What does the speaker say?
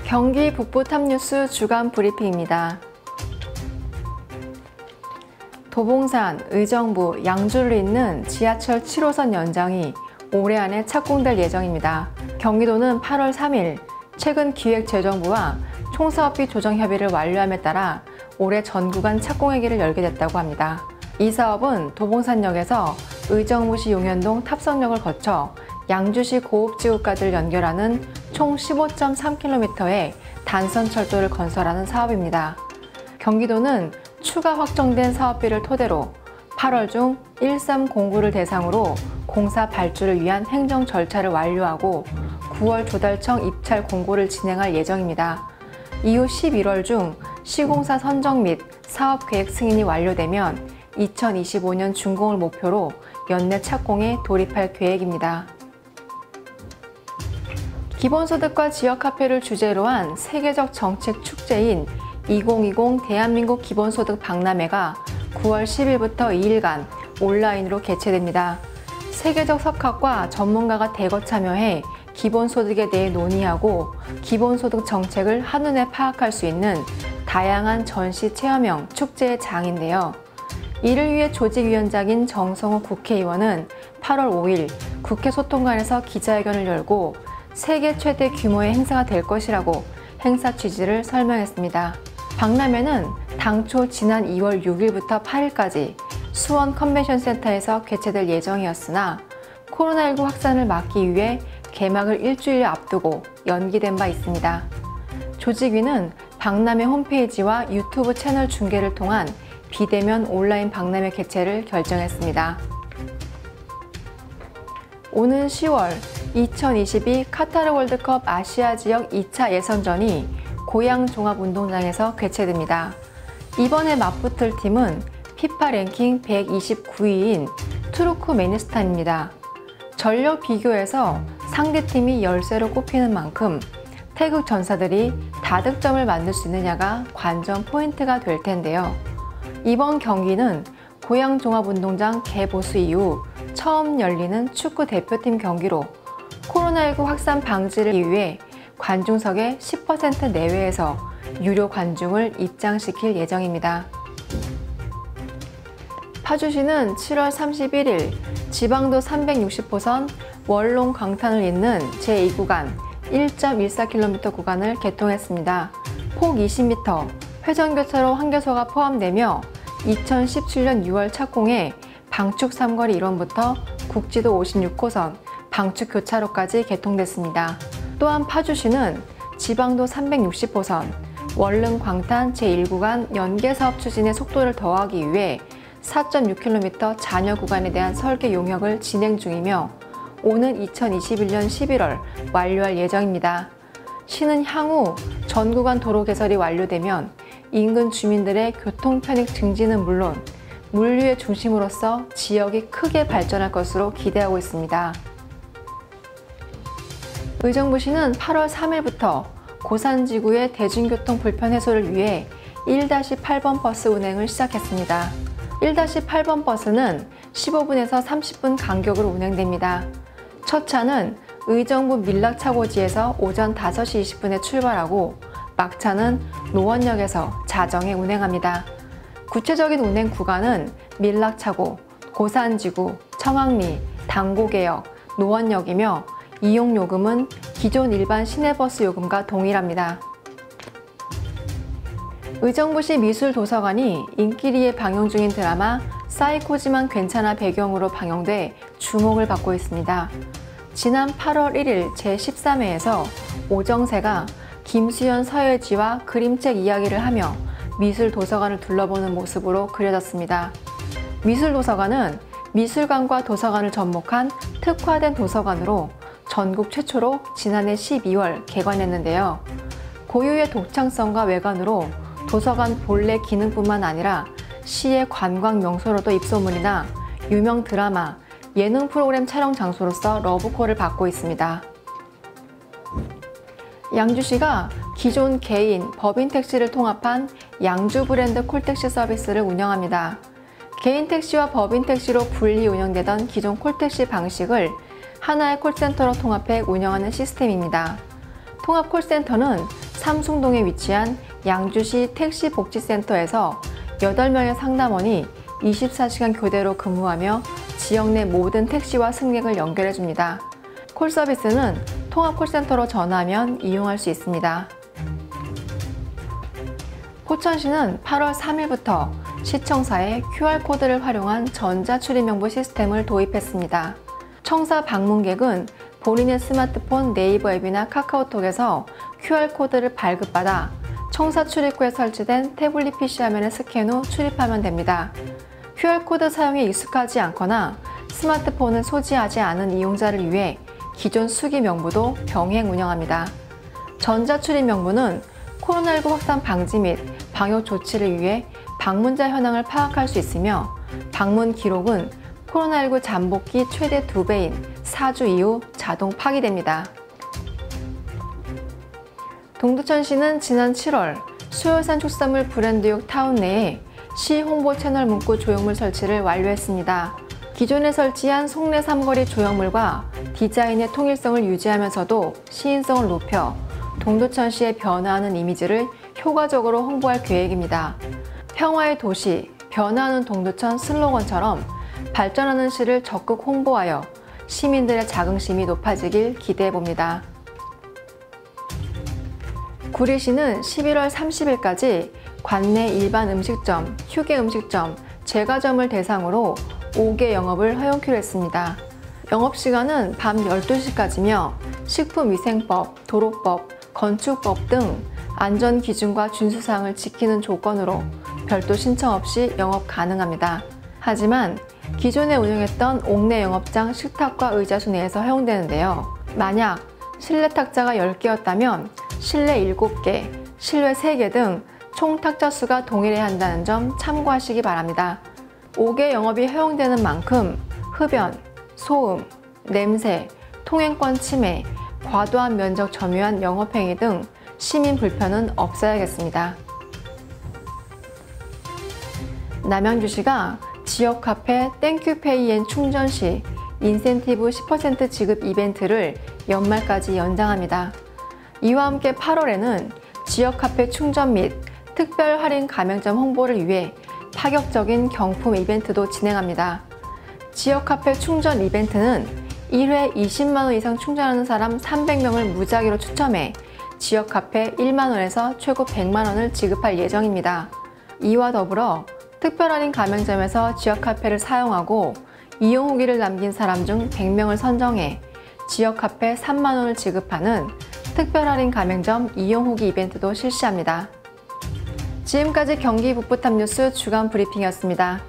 경기 북부 탑뉴스 주간 브리핑입니다. 도봉산, 의정부, 양주를 잇는 지하철 7호선 연장이 올해 안에 착공될 예정입니다. 경기도는 8월 3일 최근 기획재정부와 총사업비 조정 협의를 완료함에 따라 올해 전 구간 착공회기를 열게 됐다고 합니다. 이 사업은 도봉산역에서 의정부시 용현동 탑성역을 거쳐 양주시 고읍지구까지를 연결하는 총 15.3km의 단선철도를 건설하는 사업입니다. 경기도는 추가 확정된 사업비를 토대로 8월 중 1309를 대상으로 공사 발주를 위한 행정 절차를 완료하고 9월 조달청 입찰 공고를 진행할 예정입니다. 이후 11월 중 시공사 선정 및 사업계획 승인이 완료되면 2025년 준공을 목표로 연내 착공에 돌입할 계획입니다. 기본소득과 지역화폐를 주제로 한 세계적 정책 축제인 2020 대한민국 기본소득 박람회가 9월 10일부터 2일간 온라인으로 개최됩니다. 세계적 석학과 전문가가 대거 참여해 기본소득에 대해 논의하고 기본소득 정책을 한눈에 파악할 수 있는 다양한 전시 체험형 축제의 장인데요. 이를 위해 조직위원장인 정성호 국회의원은 8월 5일 국회 소통관에서 기자회견을 열고 세계 최대 규모의 행사가 될 것이라고 행사 취지를 설명했습니다. 박람회는 당초 지난 2월 6일부터 8일까지 수원 컨벤션센터에서 개최될 예정이었으나 코로나19 확산을 막기 위해 개막을 일주일 앞두고 연기된 바 있습니다. 조직위는 박람회 홈페이지와 유튜브 채널 중계를 통한 비대면 온라인 박람회 개최를 결정했습니다. 오는 10월 2022 카타르 월드컵 아시아 지역 2차 예선전이 고양 종합운동장에서 개최됩니다. 이번에 맞붙을 팀은 피파 랭킹 129위인 투르크메니스탄입니다. 전력 비교에서 상대팀이 열세로 꼽히는 만큼 태극 전사들이 다득점을 만들 수 있느냐가 관전 포인트가 될 텐데요. 이번 경기는 고양 종합운동장 개보수 이후 처음 열리는 축구 대표팀 경기로 코로나19 확산 방지를 위해 관중석의 10% 내외에서 유료 관중을 입장시킬 예정입니다. 파주시는 7월 31일 지방도 360호선 월롱 광탄을 잇는 제2구간 1.14km 구간을 개통했습니다. 폭 20m, 회전교차로 한교소가 포함되며 2017년 6월 착공해 방축 삼거리 1원부터 국지도 56호선 방축교차로까지 개통됐습니다. 또한 파주시는 지방도 360호선 월릉 광탄 제1구간 연계사업 추진의 속도를 더하기 위해 4.6km 잔여 구간에 대한 설계 용역을 진행 중이며 오는 2021년 11월 완료할 예정입니다. 시는 향후 전 구간 도로 개설이 완료되면 인근 주민들의 교통 편익 증진은 물론 물류의 중심으로서 지역이 크게 발전할 것으로 기대하고 있습니다. 의정부시는 8월 3일부터 고산지구의 대중교통 불편 해소를 위해 1-8번 버스 운행을 시작했습니다. 1-8번 버스는 15분에서 30분 간격으로 운행됩니다. 첫 차는 의정부 밀락차고지에서 오전 5시 20분에 출발하고 막차는 노원역에서 자정에 운행합니다. 구체적인 운행 구간은 밀락차고, 고산지구, 청학리, 당고개역, 노원역이며 이용 요금은 기존 일반 시내버스 요금과 동일합니다. 의정부시 미술도서관이 인기리에 방영 중인 드라마 사이코지만 괜찮아 배경으로 방영돼 주목을 받고 있습니다. 지난 8월 1일 제13회에서 오정세가 김수현 서예지와 그림책 이야기를 하며 미술도서관을 둘러보는 모습으로 그려졌습니다. 미술도서관은 미술관과 도서관을 접목한 특화된 도서관으로 전국 최초로 지난해 12월 개관했는데요. 고유의 독창성과 외관으로 도서관 본래 기능뿐만 아니라 시의 관광 명소로도 입소문이나 유명 드라마, 예능 프로그램 촬영 장소로서 러브콜을 받고 있습니다. 양주시가 기존 개인, 법인 택시를 통합한 양주 브랜드 콜택시 서비스를 운영합니다. 개인 택시와 법인 택시로 분리 운영되던 기존 콜택시 방식을 하나의 콜센터로 통합해 운영하는 시스템입니다. 통합 콜센터는 삼숭동에 위치한 양주시 택시복지센터에서 8명의 상담원이 24시간 교대로 근무하며 지역 내 모든 택시와 승객을 연결해 줍니다. 콜 서비스는 통합 콜센터로 전화하면 이용할 수 있습니다. 포천시는 8월 3일부터 시청사에 QR코드를 활용한 전자출입명부 시스템을 도입했습니다. 청사 방문객은 본인의 스마트폰 네이버 앱이나 카카오톡에서 QR코드를 발급받아 청사 출입구에 설치된 태블릿 PC 화면에 스캔 후 출입하면 됩니다. QR코드 사용에 익숙하지 않거나 스마트폰을 소지하지 않은 이용자를 위해 기존 수기 명부도 병행 운영합니다. 전자출입 명부는 코로나19 확산 방지 및 방역 조치를 위해 방문자 현황을 파악할 수 있으며 방문 기록은 코로나19 잠복기 최대 2배인 4주 이후 자동 파기됩니다. 동두천시는 지난 7월 수요산 축산물 브랜드육 타운 내에 시 홍보 채널 문구 조형물 설치를 완료했습니다. 기존에 설치한 송내 삼거리 조형물과 디자인의 통일성을 유지하면서도 시인성을 높여 동두천시의 변화하는 이미지를 효과적으로 홍보할 계획입니다. 평화의 도시, 변화하는 동두천 슬로건처럼 발전하는 시를 적극 홍보하여 시민들의 자긍심이 높아지길 기대해봅니다. 구리시는 11월 30일까지 관내 일반 음식점, 휴게 음식점, 제과점을 대상으로 5개 영업을 허용키로 했습니다. 영업시간은 밤 12시까지며 식품위생법, 도로법, 건축법 등 안전기준과 준수사항을 지키는 조건으로 별도 신청 없이 영업 가능합니다. 하지만 기존에 운영했던 옥내 영업장 식탁과 의자수 내에서 허용되는데요. 만약 실내 탁자가 10개였다면 실내 7개, 실외 3개 등 총 탁자 수가 동일해야 한다는 점 참고하시기 바랍니다. 5개 영업이 허용되는 만큼 흡연, 소음, 냄새, 통행권 침해, 과도한 면적 점유한 영업행위 등 시민 불편은 없어야겠습니다. 남양주시가 지역 카페 땡큐페이엔 충전 시 인센티브 10% 지급 이벤트를 연말까지 연장합니다. 이와 함께 8월에는 지역 카페 충전 및 특별 할인 가맹점 홍보를 위해 파격적인 경품 이벤트도 진행합니다. 지역 카페 충전 이벤트는 1회 20만원 이상 충전하는 사람 300명을 무작위로 추첨해 지역 카페 1만원에서 최고 100만원을 지급할 예정입니다. 이와 더불어 특별 할인 가맹점에서 지역 카페를 사용하고 이용 후기를 남긴 사람 중 100명을 선정해 지역 카페 3만원을 지급하는 특별 할인 가맹점 이용 후기 이벤트도 실시합니다. 지금까지 경기 북부탑 뉴스 주간 브리핑이었습니다.